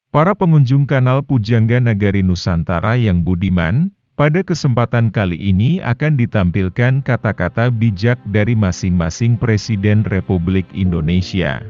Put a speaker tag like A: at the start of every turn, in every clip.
A: Para pengunjung kanal Pujangga Nagari Nusantara yang budiman, pada kesempatan kali ini akan ditampilkan kata-kata bijak dari masing-masing Presiden Republik Indonesia.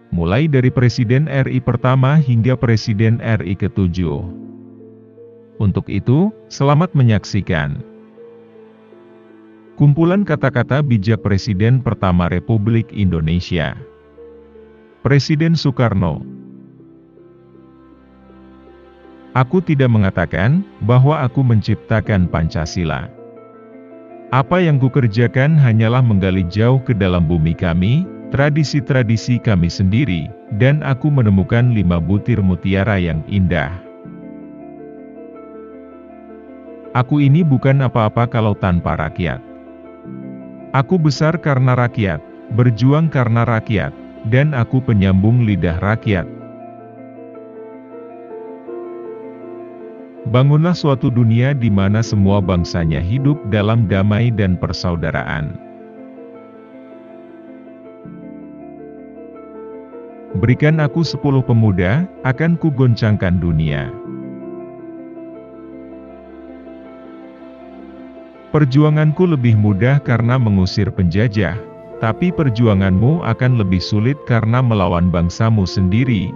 A: Mulai dari Presiden RI pertama hingga Presiden RI ke-7. Untuk itu, selamat menyaksikan. Kumpulan kata-kata bijak Presiden pertama Republik Indonesia. Presiden Soekarno. Aku tidak mengatakan bahwa aku menciptakan Pancasila. Apa yang kukerjakan hanyalah menggali jauh ke dalam bumi kami, tradisi-tradisi kami sendiri, dan aku menemukan 5 butir mutiara yang indah. Aku ini bukan apa-apa kalau tanpa rakyat. Aku besar karena rakyat, berjuang karena rakyat, dan aku penyambung lidah rakyat. Bangunlah suatu dunia di mana semua bangsanya hidup dalam damai dan persaudaraan. Berikan aku 10 pemuda, akan kugoncangkan dunia. Perjuanganku lebih mudah karena mengusir penjajah, tapi perjuanganmu akan lebih sulit karena melawan bangsamu sendiri.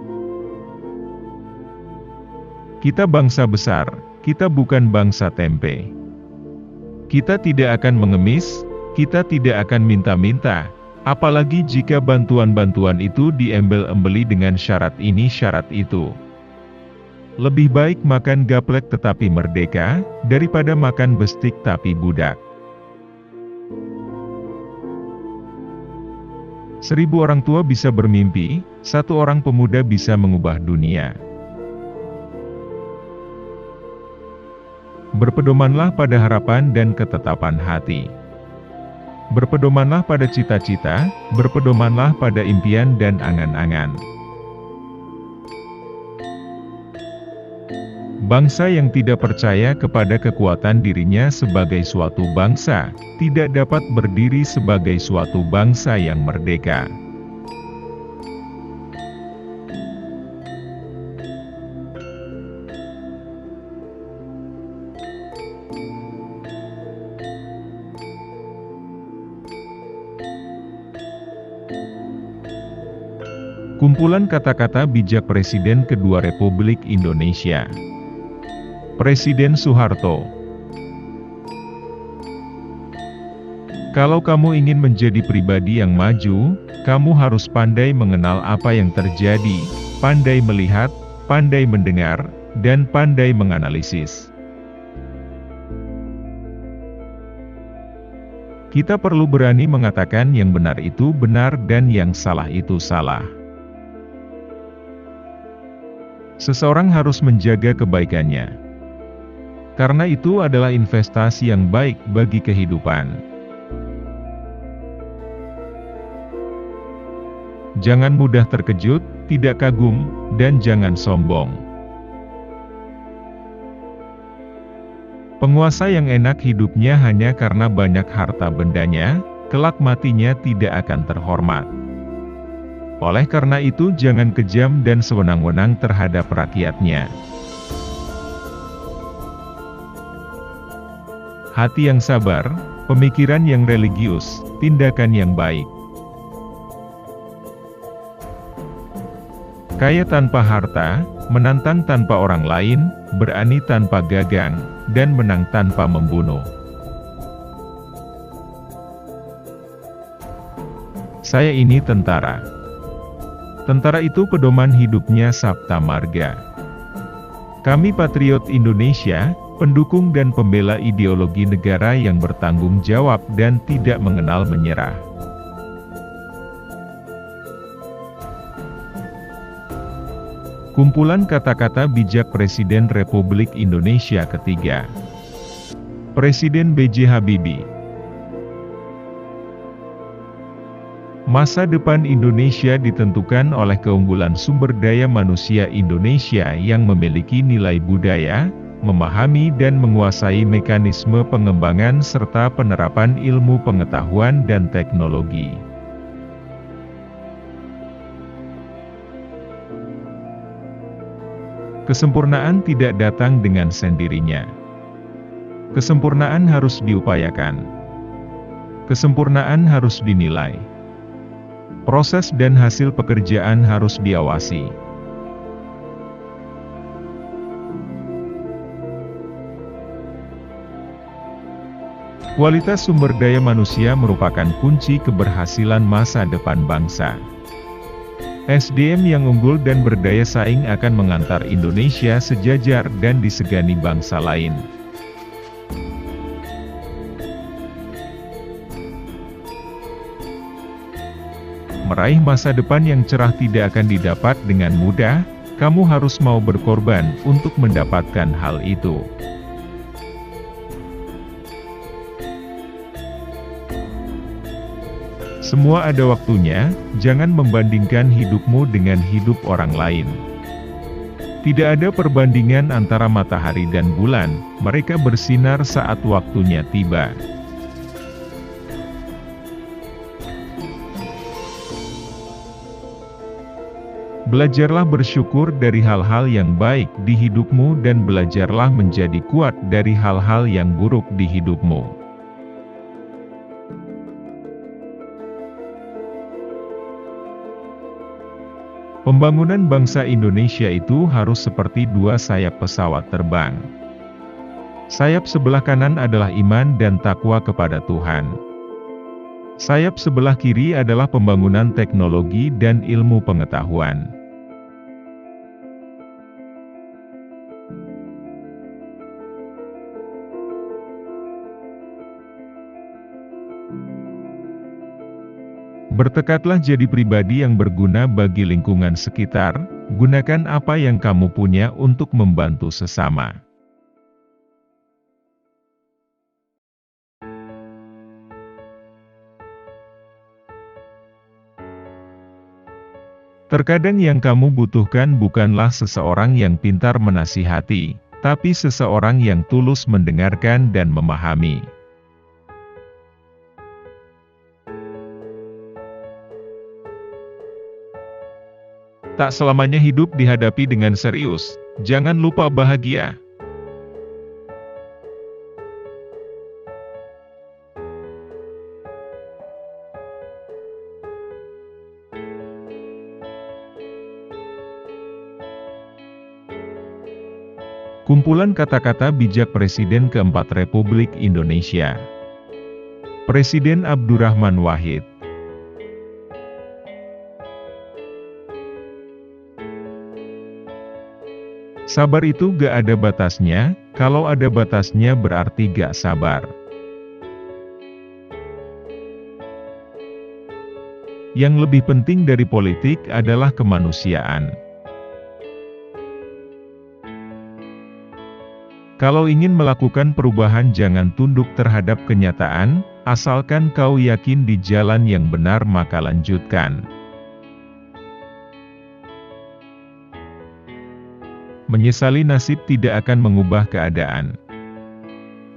A: Kita bangsa besar, kita bukan bangsa tempe. Kita tidak akan mengemis, kita tidak akan minta-minta, apalagi jika bantuan-bantuan itu diembel-embeli dengan syarat ini syarat itu. Lebih baik makan gaplek tetapi merdeka, daripada makan bestik tapi budak. 1000 orang tua bisa bermimpi, 1 orang pemuda bisa mengubah dunia. Berpedomanlah pada harapan dan ketetapan hati. Berpedomanlah pada cita-cita, berpedomanlah pada impian dan angan-angan. Bangsa yang tidak percaya kepada kekuatan dirinya sebagai suatu bangsa, tidak dapat berdiri sebagai suatu bangsa yang merdeka. Kumpulan kata-kata bijak Presiden kedua Republik Indonesia. Presiden Soeharto. Kalau kamu ingin menjadi pribadi yang maju, kamu harus pandai mengenal apa yang terjadi, pandai melihat, pandai mendengar, dan pandai menganalisis. Kita perlu berani mengatakan yang benar itu benar dan yang salah itu salah. Seseorang harus menjaga kebaikannya. Karena itu adalah investasi yang baik bagi kehidupan. Jangan mudah terkejut, tidak kagum, dan jangan sombong. Penguasa yang enak hidupnya hanya karena banyak harta bendanya, kelak matinya tidak akan terhormat. Oleh karena itu jangan kejam dan sewenang-wenang terhadap rakyatnya. Hati yang sabar, pemikiran yang religius, tindakan yang baik. Kaya tanpa harta, menantang tanpa orang lain, berani tanpa gagang, dan menang tanpa membunuh. Saya ini tentara. Tentara itu pedoman hidupnya Sabta Marga. Kami patriot Indonesia, pendukung dan pembela ideologi negara yang bertanggung jawab dan tidak mengenal menyerah. Kumpulan kata-kata bijak Presiden Republik Indonesia ketiga. Presiden B.J. Habibie. Masa depan Indonesia ditentukan oleh keunggulan sumber daya manusia Indonesia yang memiliki nilai budaya, memahami dan menguasai mekanisme pengembangan serta penerapan ilmu pengetahuan dan teknologi. Kesempurnaan tidak datang dengan sendirinya. Kesempurnaan harus diupayakan. Kesempurnaan harus dinilai. Proses dan hasil pekerjaan harus diawasi. Kualitas sumber daya manusia merupakan kunci keberhasilan masa depan bangsa. SDM yang unggul dan berdaya saing akan mengantar Indonesia sejajar dan disegani bangsa lain. Meraih masa depan yang cerah tidak akan didapat dengan mudah, kamu harus mau berkorban untuk mendapatkan hal itu. Semua ada waktunya, jangan membandingkan hidupmu dengan hidup orang lain. Tidak ada perbandingan antara matahari dan bulan, mereka bersinar saat waktunya tiba. Belajarlah bersyukur dari hal-hal yang baik di hidupmu dan belajarlah menjadi kuat dari hal-hal yang buruk di hidupmu. Pembangunan bangsa Indonesia itu harus seperti dua sayap pesawat terbang. Sayap sebelah kanan adalah iman dan takwa kepada Tuhan. Sayap sebelah kiri adalah pembangunan teknologi dan ilmu pengetahuan. Bertekadlah jadi pribadi yang berguna bagi lingkungan sekitar, gunakan apa yang kamu punya untuk membantu sesama. Terkadang yang kamu butuhkan bukanlah seseorang yang pintar menasihati, tapi seseorang yang tulus mendengarkan dan memahami. Tak selamanya hidup dihadapi dengan serius, jangan lupa bahagia. Kumpulan kata-kata bijak Presiden keempat Republik Indonesia. Presiden Abdurrahman Wahid. Sabar itu gak ada batasnya, kalau ada batasnya berarti gak sabar. Yang lebih penting dari politik adalah kemanusiaan. Kalau ingin melakukan perubahan jangan tunduk terhadap kenyataan, asalkan kau yakin di jalan yang benar maka lanjutkan. Menyesali nasib tidak akan mengubah keadaan.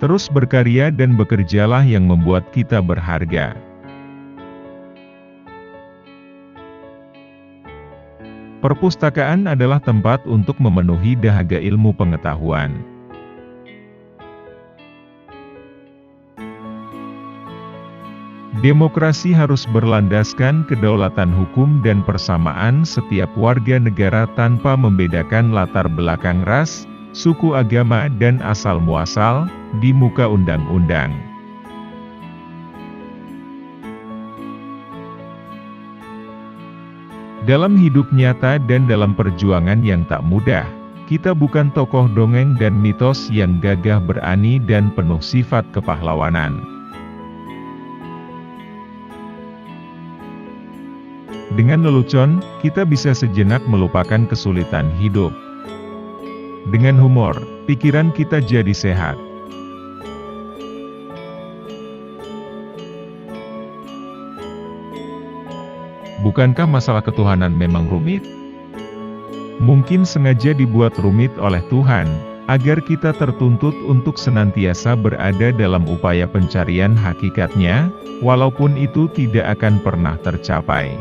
A: Terus berkarya dan bekerjalah yang membuat kita berharga. Perpustakaan adalah tempat untuk memenuhi dahaga ilmu pengetahuan. Demokrasi harus berlandaskan kedaulatan hukum dan persamaan setiap warga negara tanpa membedakan latar belakang ras, suku agama dan asal-muasal, di muka undang-undang. Dalam hidup nyata dan dalam perjuangan yang tak mudah, kita bukan tokoh dongeng dan mitos yang gagah berani dan penuh sifat kepahlawanan. Dengan lelucon, kita bisa sejenak melupakan kesulitan hidup. Dengan humor, pikiran kita jadi sehat. Bukankah masalah ketuhanan memang rumit? Mungkin sengaja dibuat rumit oleh Tuhan, agar kita tertuntut untuk senantiasa berada dalam upaya pencarian hakikatnya, walaupun itu tidak akan pernah tercapai.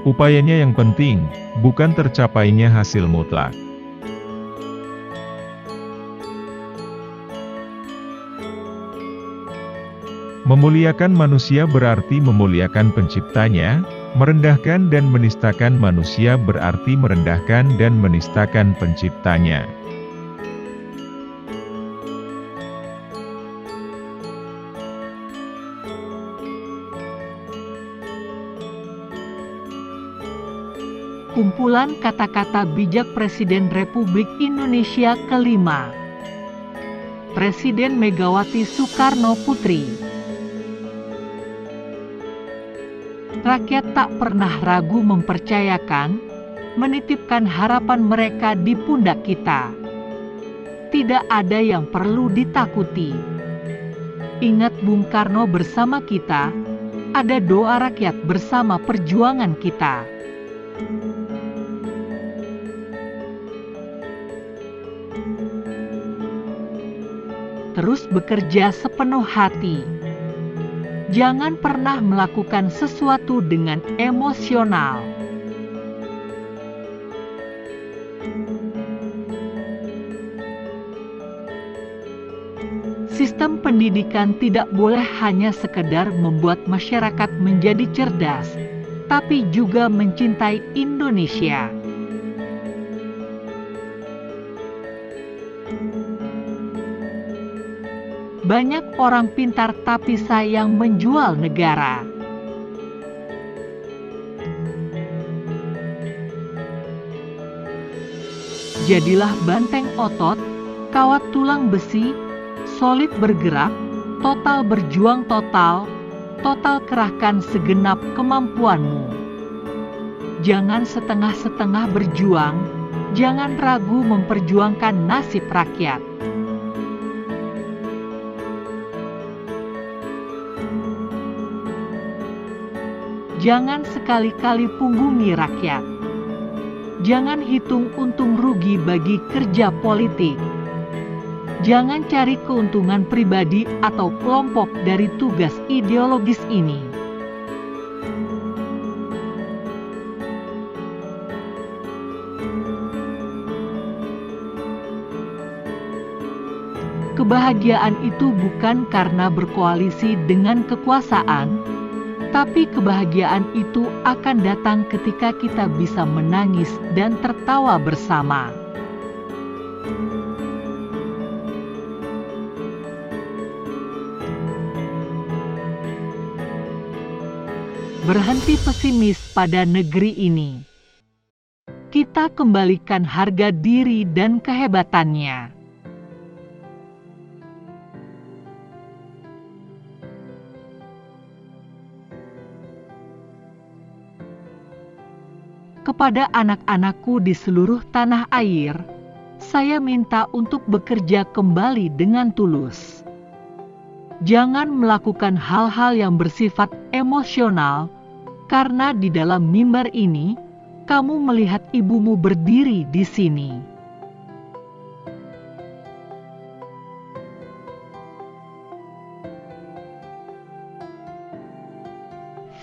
A: Upayanya yang penting, bukan tercapainya hasil mutlak. Memuliakan manusia berarti memuliakan penciptanya, merendahkan dan menistakan manusia berarti merendahkan dan menistakan penciptanya.
B: Kumpulan kata-kata bijak Presiden Republik Indonesia ke-5, Presiden Megawati Soekarno Putri. Rakyat tak pernah ragu mempercayakan, menitipkan harapan mereka di pundak kita. Tidak ada yang perlu ditakuti. Ingat Bung Karno bersama kita, ada doa rakyat bersama perjuangan kita. Terus bekerja sepenuh hati. Jangan pernah melakukan sesuatu dengan emosional. Sistem pendidikan tidak boleh hanya sekedar membuat masyarakat menjadi cerdas, tapi juga mencintai Indonesia. Banyak orang pintar tapi sayang menjual negara. Jadilah banteng otot, kawat tulang besi, solid bergerak, total berjuang total kerahkan segenap kemampuanmu. Jangan setengah-setengah berjuang, jangan ragu memperjuangkan nasib rakyat. Jangan sekali-kali punggungi rakyat. Jangan hitung untung rugi bagi kerja politik. Jangan cari keuntungan pribadi atau kelompok dari tugas ideologis ini. Kebahagiaan itu bukan karena berkoalisi dengan kekuasaan, tapi kebahagiaan itu akan datang ketika kita bisa menangis dan tertawa bersama. Berhenti pesimis pada negeri ini. Kita kembalikan harga diri dan kehebatannya. Kepada anak-anakku di seluruh tanah air, saya minta untuk bekerja kembali dengan tulus. Jangan melakukan hal-hal yang bersifat emosional, karena di dalam mimbar ini, kamu melihat ibumu berdiri di sini.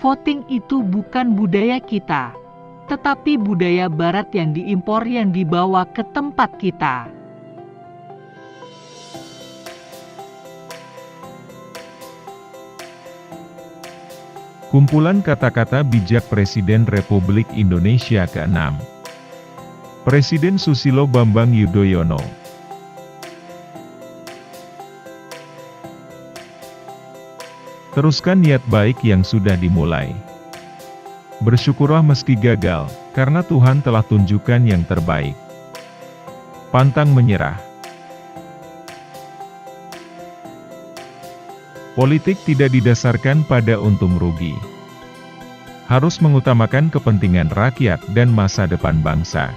B: Voting itu bukan budaya kita, tetapi budaya barat yang diimpor yang dibawa ke tempat kita.
A: Kumpulan kata-kata bijak Presiden Republik Indonesia ke-6, Presiden Susilo Bambang Yudhoyono. Teruskan niat baik yang sudah dimulai. Bersyukurlah meski gagal, karena Tuhan telah tunjukkan yang terbaik. Pantang menyerah. Politik tidak didasarkan pada untung rugi. Harus mengutamakan kepentingan rakyat dan masa depan bangsa.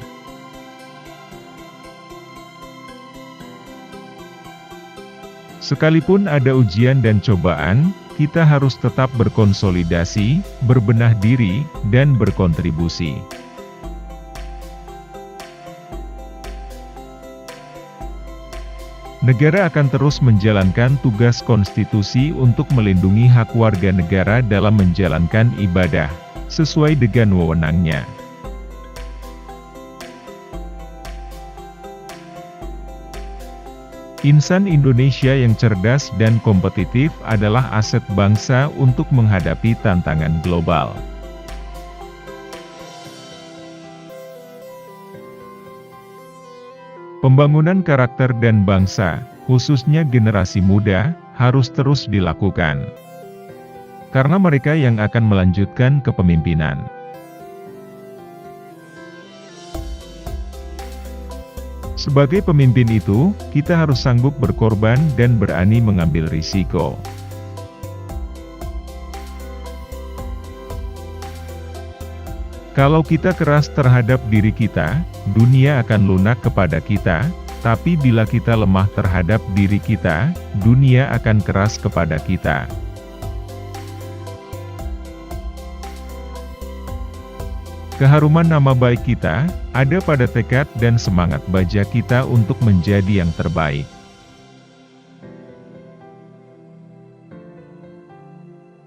A: Sekalipun ada ujian dan cobaan, kita harus tetap berkonsolidasi, berbenah diri, dan berkontribusi. Negara akan terus menjalankan tugas konstitusi untuk melindungi hak warga negara dalam menjalankan ibadah, sesuai dengan wewenangnya. Insan Indonesia yang cerdas dan kompetitif adalah aset bangsa untuk menghadapi tantangan global. Pembangunan karakter dan bangsa, khususnya generasi muda, harus terus dilakukan. Karena mereka yang akan melanjutkan kepemimpinan. Sebagai pemimpin itu, kita harus sanggup berkorban dan berani mengambil risiko. Kalau kita keras terhadap diri kita, dunia akan lunak kepada kita, tapi bila kita lemah terhadap diri kita, dunia akan keras kepada kita. Keharuman nama baik kita, ada pada tekad dan semangat baja kita untuk menjadi yang terbaik.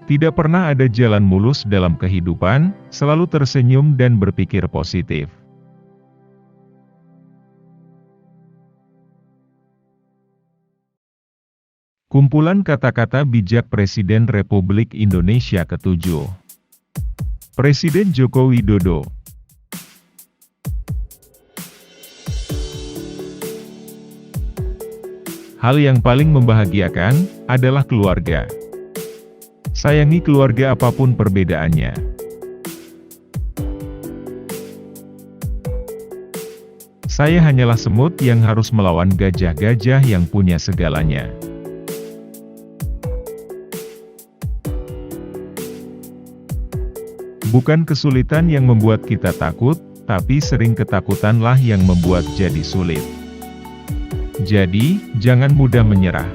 A: Tidak pernah ada jalan mulus dalam kehidupan, selalu tersenyum dan berpikir positif. Kumpulan kata-kata bijak Presiden Republik Indonesia ke-7. Presiden Joko Widodo. Hal yang paling membahagiakan adalah keluarga. Sayangi keluarga apapun perbedaannya. Saya hanyalah semut yang harus melawan gajah-gajah yang punya segalanya. Bukan kesulitan yang membuat kita takut, tapi sering ketakutanlah yang membuat jadi sulit. Jadi, jangan mudah menyerah.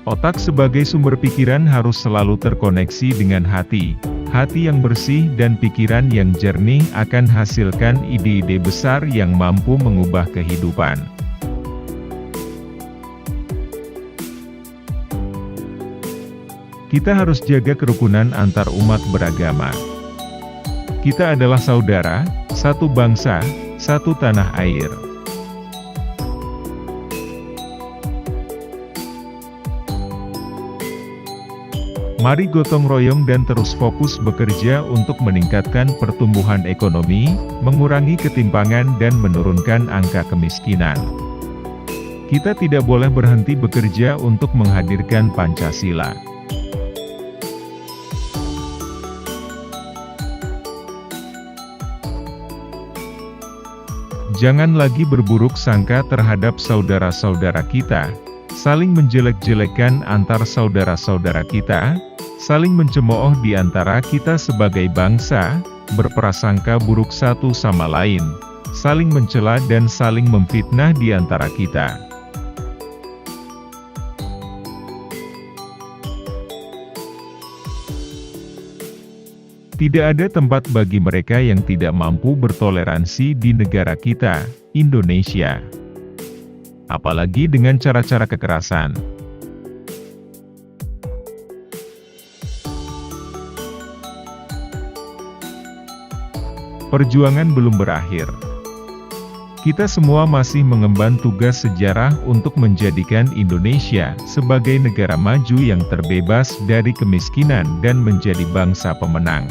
A: Otak sebagai sumber pikiran harus selalu terkoneksi dengan hati. Hati yang bersih dan pikiran yang jernih akan hasilkan ide-ide besar yang mampu mengubah kehidupan. Kita harus jaga kerukunan antar umat beragama. Kita adalah saudara, satu bangsa, satu tanah air. Mari gotong royong dan terus fokus bekerja untuk meningkatkan pertumbuhan ekonomi, mengurangi ketimpangan dan menurunkan angka kemiskinan. Kita tidak boleh berhenti bekerja untuk menghadirkan Pancasila. Jangan lagi berburuk sangka terhadap saudara-saudara kita, saling menjelek-jelekan antar saudara-saudara kita, saling mencemooh di antara kita sebagai bangsa, berprasangka buruk satu sama lain, saling mencela dan saling memfitnah di antara kita. Tidak ada tempat bagi mereka yang tidak mampu bertoleransi di negara kita, Indonesia. Apalagi dengan cara-cara kekerasan. Perjuangan belum berakhir. Kita semua masih mengemban tugas sejarah untuk menjadikan Indonesia sebagai negara maju yang terbebas dari kemiskinan dan menjadi bangsa pemenang.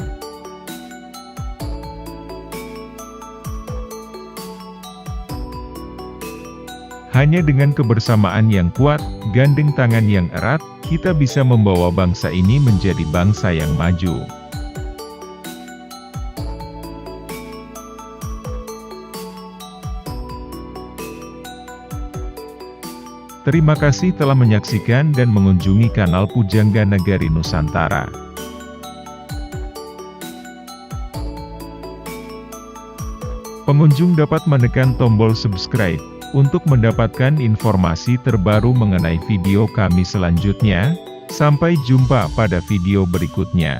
A: Hanya dengan kebersamaan yang kuat, gandeng tangan yang erat, kita bisa membawa bangsa ini menjadi bangsa yang maju. Terima kasih telah menyaksikan dan mengunjungi kanal Pujangga Nagari Nusantara. Pengunjung dapat menekan tombol subscribe untuk mendapatkan informasi terbaru mengenai video kami selanjutnya. Sampai jumpa pada video berikutnya.